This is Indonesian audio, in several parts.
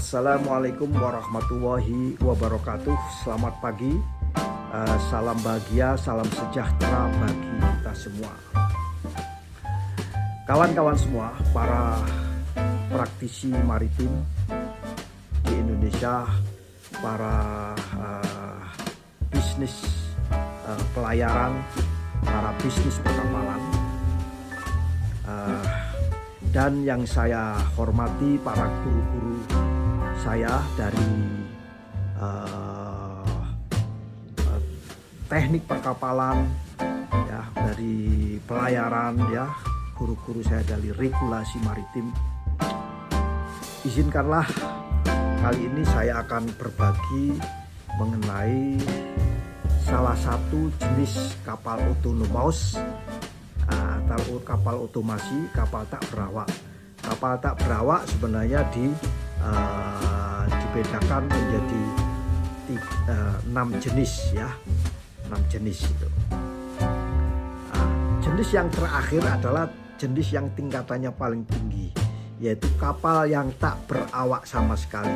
Assalamualaikum warahmatullahi wabarakatuh. Selamat pagi, salam bahagia, salam sejahtera bagi kita semua. Kawan-kawan semua, para praktisi maritim di Indonesia, para bisnis pelayaran, para bisnis perkapalan, dan yang saya hormati para guru-guru saya dari teknik perkapalan, ya, dari pelayaran, ya, guru-guru saya dari regulasi maritim. Izinkanlah kali ini saya akan berbagi mengenai salah satu jenis kapal otonomous atau kapal otomasi, kapal tak berawak. Kapal tak berawak sebenarnya dibedakan menjadi 6 jenis, ya, 6 jenis itu. Jenis yang terakhir adalah jenis yang tingkatannya paling tinggi, yaitu kapal yang tak berawak sama sekali.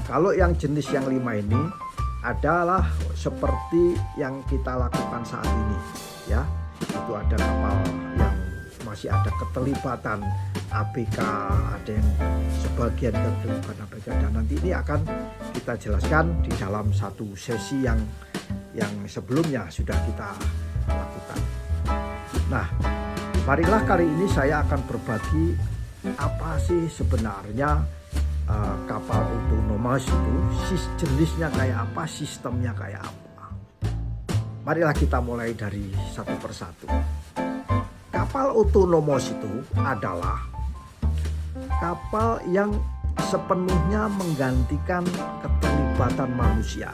Kalau yang jenis yang 5 ini adalah seperti yang kita lakukan saat ini, ya. Itu ada kapal yang masih ada keterlibatan ABK, ada yang sebagian keterlibatan ABK, dan nanti ini akan kita jelaskan di dalam satu sesi yang sebelumnya sudah kita lakukan. Nah, marilah kali ini saya akan berbagi apa sih sebenarnya kapal otonomous itu, jenisnya kayak apa, sistemnya kayak apa. Marilah kita mulai dari satu persatu. Kapal otonomous itu adalah kapal yang sepenuhnya menggantikan keterlibatan manusia,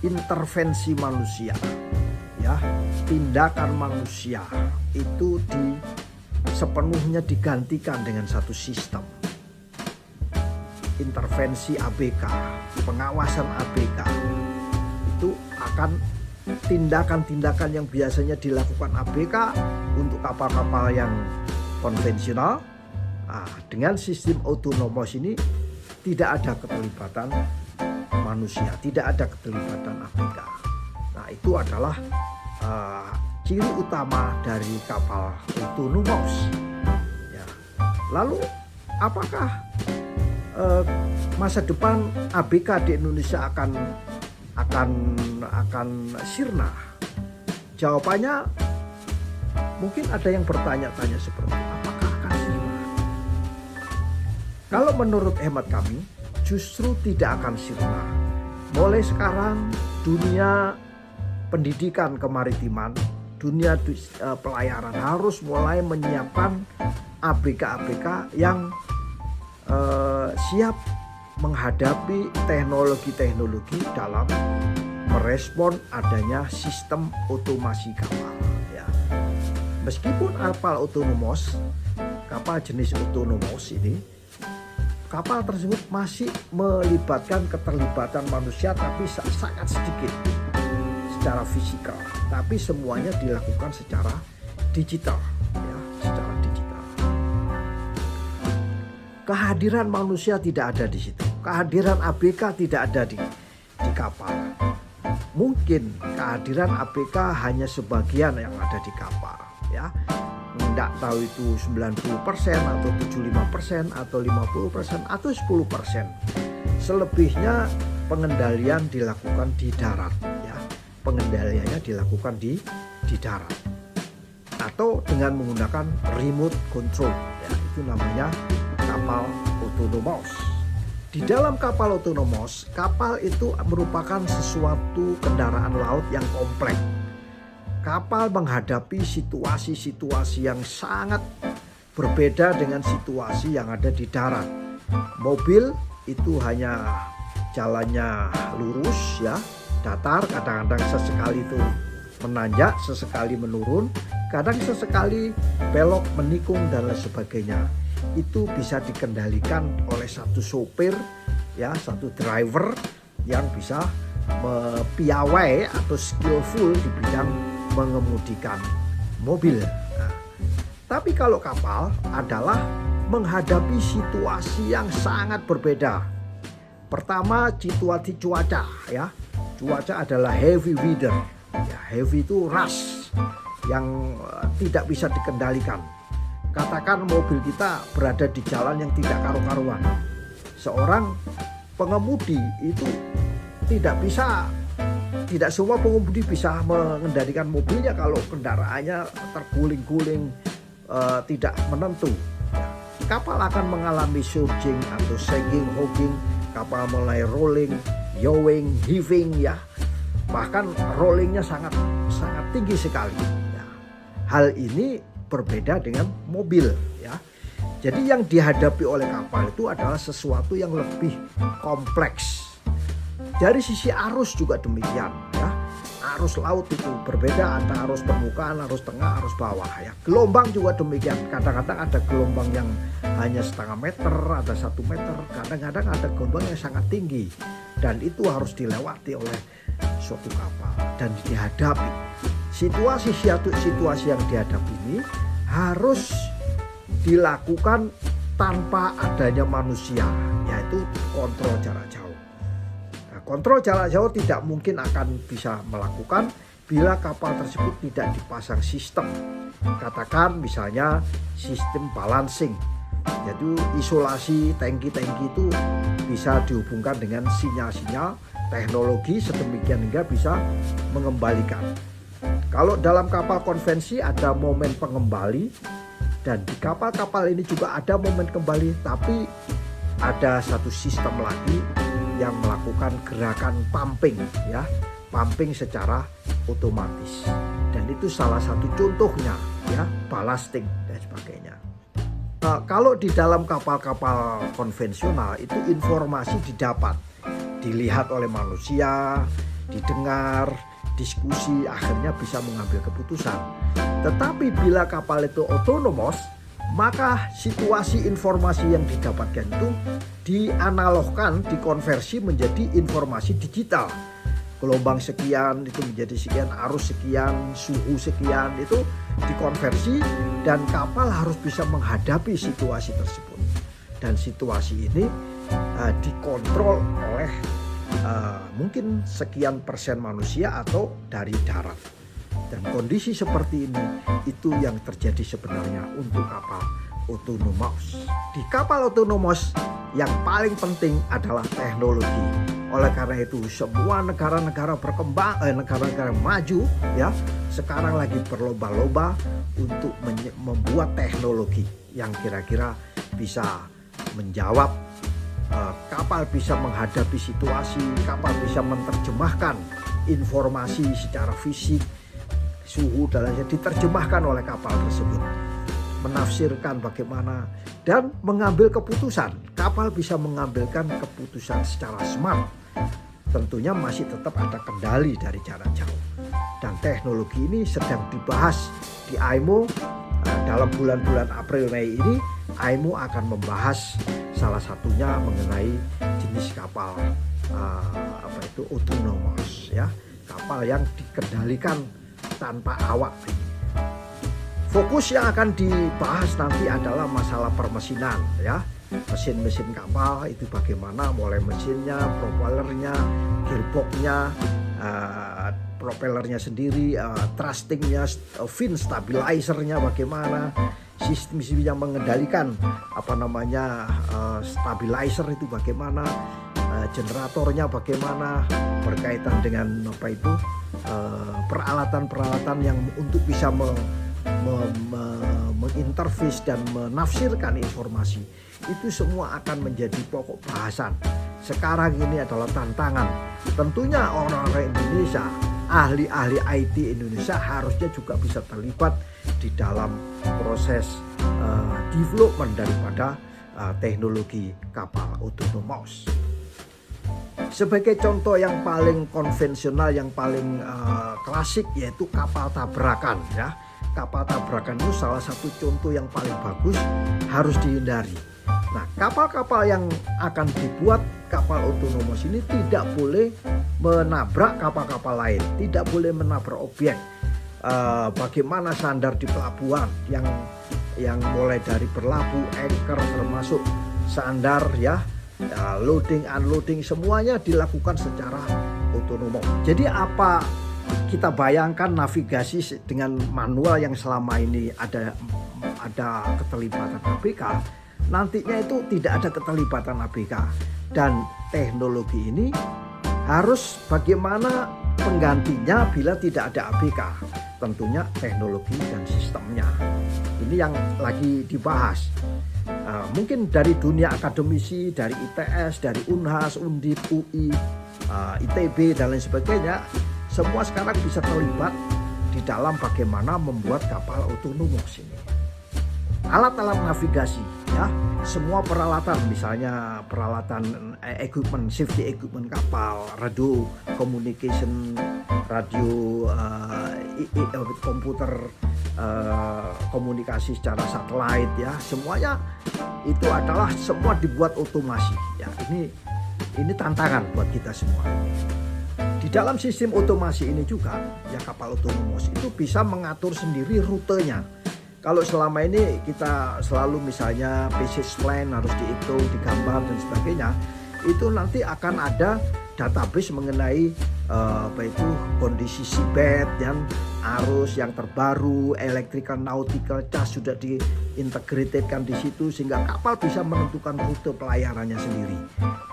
intervensi manusia, ya, tindakan manusia itu sepenuhnya digantikan dengan satu sistem. Intervensi ABK, pengawasan ABK itu akan tindakan-tindakan yang biasanya dilakukan ABK untuk kapal-kapal yang konvensional. Dengan sistem otonomous ini tidak ada keterlibatan manusia, tidak ada keterlibatan ABK. Nah, itu adalah ciri utama dari kapal otonomous, ya. Lalu apakah masa depan ABK di Indonesia akan sirna? Jawabannya mungkin ada yang bertanya-tanya seperti apakah akan sirna? Kalau menurut hemat kami justru tidak akan sirna. Mulai sekarang dunia pendidikan kemaritiman, dunia pelayaran harus mulai menyiapkan ABK-ABK yang siap menghadapi teknologi-teknologi dalam merespon adanya sistem otomasi kapal, ya. Meskipun kapal otonomous, kapal jenis otonomous ini, kapal tersebut masih melibatkan keterlibatan manusia tapi sangat sedikit secara fisikal, tapi semuanya dilakukan secara digital, ya, secara digital. Kehadiran manusia tidak ada di situ. Kehadiran ABK tidak ada di kapal. Mungkin kehadiran ABK hanya sebagian yang ada di kapal, ya. Tidak tahu itu 90% atau 75% atau 50% atau 10%. Selebihnya pengendalian dilakukan di darat, ya. Pengendaliannya dilakukan di darat atau dengan menggunakan remote control, ya. Itu namanya kapal otonomous. Di dalam kapal otonomous, kapal itu merupakan sesuatu kendaraan laut yang kompleks. Kapal menghadapi situasi-situasi yang sangat berbeda dengan situasi yang ada di darat. Mobil itu hanya jalannya lurus, ya, datar, kadang-kadang sesekali itu menanjak, sesekali menurun, kadang sesekali belok, menikung, dan lain sebagainya. Itu bisa dikendalikan oleh satu sopir, ya, satu driver yang bisa piawai atau skillful di bidang mengemudikan mobil. Nah, tapi kalau kapal adalah menghadapi situasi yang sangat berbeda. Pertama, situasi cuaca ya. Cuaca adalah heavy weather. Ya, heavy itu rush yang tidak bisa dikendalikan. Katakan mobil kita berada di jalan yang tidak karu-karuan. Seorang pengemudi itu tidak semua pengemudi bisa mengendalikan mobilnya kalau kendaraannya terguling-guling, tidak menentu. Kapal akan mengalami surging atau sagging, hogging, kapal mulai rolling, yawing, heaving ya. Bahkan rollingnya sangat tinggi sekali. Ya. Hal ini berbeda dengan mobil ya. Jadi yang dihadapi oleh kapal itu adalah sesuatu yang lebih kompleks. Dari sisi arus juga demikian ya. Arus laut itu berbeda antara arus permukaan, arus tengah, arus bawah ya. Gelombang juga demikian. Kadang-kadang ada gelombang yang hanya setengah meter, ada 1 meter. Kadang-kadang ada gelombang yang sangat tinggi. Dan itu harus dilewati oleh suatu kapal dan dihadapi. Situasi yang dihadapi ini harus dilakukan tanpa adanya manusia, yaitu kontrol jarak jauh. Nah, kontrol jarak jauh tidak mungkin akan bisa melakukan bila kapal tersebut tidak dipasang sistem. Katakan misalnya sistem balancing, yaitu isolasi tangki-tangki itu bisa dihubungkan dengan sinyal-sinyal teknologi sedemikian hingga bisa mengembalikan. Kalau dalam kapal konvensi ada momen pengembali, dan di kapal-kapal ini juga ada momen kembali, tapi ada satu sistem lagi yang melakukan gerakan pumping ya, pumping secara otomatis. Dan itu salah satu contohnya ya, ballasting dan sebagainya. Nah, kalau di dalam kapal-kapal konvensional itu informasi didapat, dilihat oleh manusia, didengar, diskusi, akhirnya bisa mengambil keputusan. Tetapi bila kapal itu otonomos, maka situasi informasi yang didapatkan itu dianalogkan, dikonversi menjadi informasi digital. Gelombang sekian itu menjadi sekian, arus sekian, suhu sekian, itu dikonversi dan kapal harus bisa menghadapi situasi tersebut. Dan situasi ini dikontrol oleh mungkin sekian persen manusia atau dari darat. Dan kondisi seperti ini itu yang terjadi sebenarnya untuk kapal otonomos. Di kapal otonomos yang paling penting adalah teknologi. Oleh karena itu semua negara-negara berkembang, negara-negara maju ya, sekarang lagi berlomba-lomba untuk membuat teknologi yang kira-kira bisa menjawab. Kapal bisa menghadapi situasi, kapal bisa menerjemahkan informasi secara fisik, suhu dan lainnya diterjemahkan oleh kapal tersebut, menafsirkan bagaimana dan mengambil keputusan. Kapal bisa mengambilkan keputusan secara smart. Tentunya masih tetap ada kendali dari jarak jauh. Dan teknologi ini sedang dibahas di IMO. Dalam bulan-bulan April Mei ini IMO akan membahas salah satunya mengenai jenis kapal otonomos ya, kapal yang dikendalikan tanpa awak. Fokus yang akan dibahas nanti adalah masalah permesinan ya, mesin-mesin kapal itu bagaimana, mulai mesinnya, propellernya, gearboxnya, propellernya sendiri, thrustingnya, fin stabilizernya bagaimana, sistem yang mengendalikan stabilizer itu bagaimana, generatornya bagaimana, berkaitan dengan peralatan-peralatan yang untuk bisa menginterface dan menafsirkan informasi. Itu semua akan menjadi pokok bahasan. Sekarang ini adalah tantangan. Tentunya orang-orang Indonesia, ahli-ahli IT Indonesia harusnya juga bisa terlibat di dalam proses development daripada teknologi kapal otonomos. Sebagai contoh yang paling konvensional, yang paling klasik, yaitu kapal tabrakan ya. Kapal tabrakan itu salah satu contoh yang paling bagus, harus dihindari. Nah, kapal-kapal yang akan dibuat kapal otonomos ini tidak boleh menabrak kapal-kapal lain, tidak boleh menabrak objek. Bagaimana sandar di pelabuhan yang mulai dari berlabuh, anchor, termasuk sandar ya, loading, unloading semuanya dilakukan secara otonom. Jadi apa kita bayangkan navigasi dengan manual yang selama ini ada keterlibatan ABK, nantinya itu tidak ada keterlibatan ABK, dan teknologi ini harus bagaimana penggantinya bila tidak ada ABK. Tentunya teknologi dan sistemnya. Ini yang lagi dibahas. Mungkin dari dunia akademisi, dari ITS, dari Unhas, Undip, UI, ITB dan lain sebagainya, semua sekarang bisa terlibat di dalam bagaimana membuat kapal otonomos ini. Alat-alat navigasi, ya, semua peralatan, misalnya peralatan equipment, safety equipment kapal, radio communication, radio komputer, komunikasi secara satelit, ya, semuanya itu adalah semua dibuat otomasi. Ya, ini tantangan buat kita semua. Di dalam sistem otomasi ini juga, ya, kapal otonomos itu bisa mengatur sendiri rutenya. Kalau selama ini kita selalu misalnya basis plan harus dihitung, digambar dan sebagainya, itu nanti akan ada database mengenai kondisi seabed dan arus yang terbaru, electrical nautical charge sudah diintegratedkan di situ sehingga kapal bisa menentukan rute pelayarannya sendiri.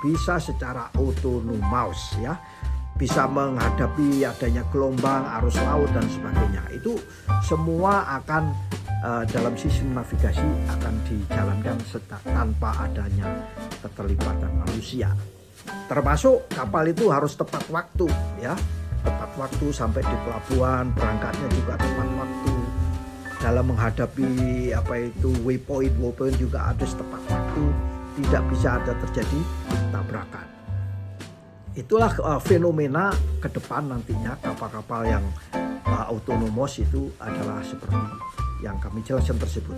Bisa secara otonomous, ya. Bisa menghadapi adanya gelombang, arus laut dan sebagainya. Itu semua akan dalam sistem navigasi akan dijalankan tanpa adanya keterlibatan manusia. Termasuk kapal itu harus tepat waktu, ya, tepat waktu sampai di pelabuhan, berangkatnya juga tepat waktu. Dalam menghadapi waypoint juga harus tepat waktu, tidak bisa ada terjadi tabrakan. Itulah fenomena ke depan nantinya kapal-kapal yang otonomos itu adalah seperti yang kami jelaskan tersebut.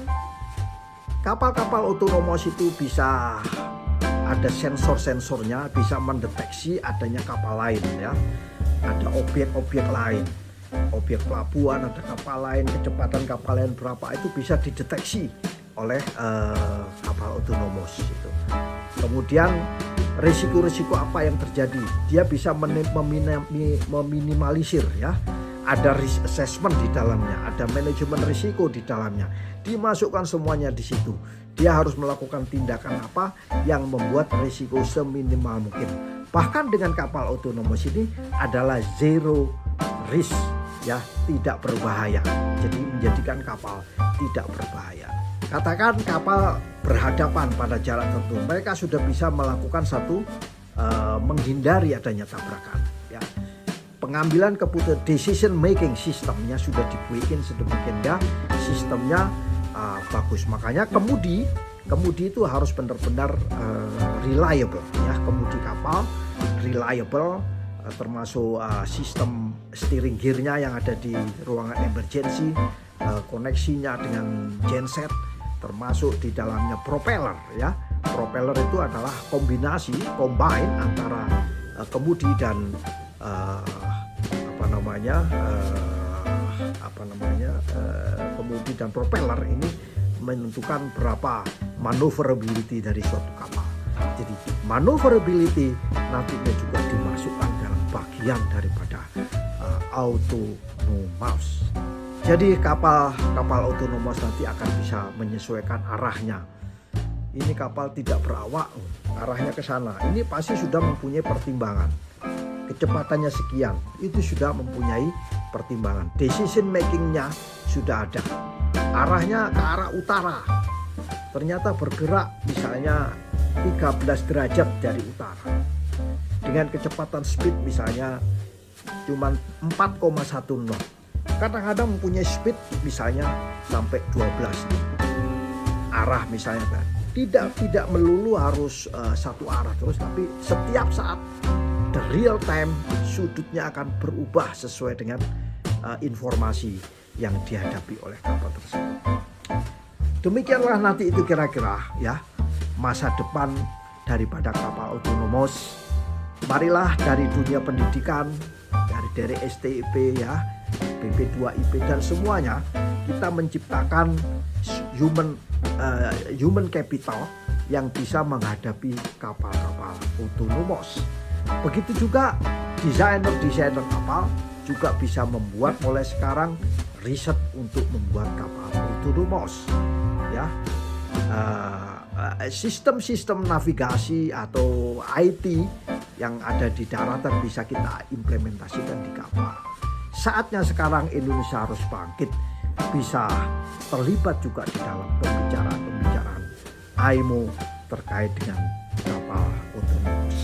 Kapal-kapal otonomos itu bisa ada sensor-sensornya, bisa mendeteksi adanya kapal lain, ya. Ada objek-objek lain, objek pelabuhan, ada kapal lain, kecepatan kapal lain berapa, itu bisa dideteksi oleh kapal otonomos itu. Kemudian risiko-risiko apa yang terjadi, dia bisa meminimalisir, ya. Ada risk assessment di dalamnya, ada manajemen risiko di dalamnya, dimasukkan semuanya di situ. Dia harus melakukan tindakan apa yang membuat risiko seminimal mungkin. Bahkan dengan kapal otonomos ini adalah zero risk, ya, tidak berbahaya. Jadi menjadikan kapal tidak berbahaya. Katakan kapal berhadapan pada jarak tertentu, mereka sudah bisa melakukan satu menghindari adanya tabrakan, ya. Pengambilan keputusan, decision making sistemnya sudah dibuatkan sedemikian, ya, sistemnya bagus. Makanya kemudi itu harus benar-benar reliable, ya, kemudi kapal reliable, termasuk sistem steering gearnya yang ada di ruangan emergency, koneksinya dengan genset, termasuk di dalamnya propeller, ya. Propeller itu adalah combine antara kemudi dan kemudi dan propeller ini menentukan berapa maneuverability dari suatu kapal. Jadi maneuverability nantinya juga dimasukkan dalam bagian daripada autonomous. Jadi kapal otonomos nanti akan bisa menyesuaikan arahnya. Ini kapal tidak berawak, arahnya ke sana. Ini pasti sudah mempunyai pertimbangan. Kecepatannya sekian, itu sudah mempunyai pertimbangan. Decision makingnya sudah ada. Arahnya ke arah utara. Ternyata bergerak misalnya 13 derajat dari utara. Dengan kecepatan speed misalnya cuma 4,1 knot. Kadang-kadang mempunyai speed misalnya sampai 12 knot. Arah misalnya kan. Tidak melulu harus satu arah terus, tapi setiap saat the real time sudutnya akan berubah sesuai dengan informasi yang dihadapi oleh kapal tersebut. Demikianlah nanti itu kira-kira, ya, masa depan daripada kapal otonomos. Marilah dari dunia pendidikan, dari STIP, ya, BP2IP dan semuanya, kita menciptakan human capital yang bisa menghadapi kapal-kapal otonomos. Begitu juga desainer-desainer kapal juga bisa membuat mulai sekarang riset untuk membuat kapal otonomos. Ya, sistem-sistem navigasi atau IT yang ada di daratan bisa kita implementasikan di kapal. Saatnya sekarang Indonesia harus bangkit, bisa terlibat juga di dalam pembicaraan IMO terkait dengan kapal otonomos.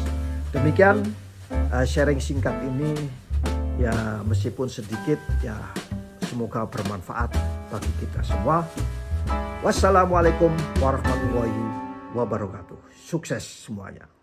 Demikian sharing singkat ini, ya meskipun sedikit, ya semoga bermanfaat bagi kita semua. Wassalamualaikum warahmatullahi wabarakatuh. Sukses semuanya.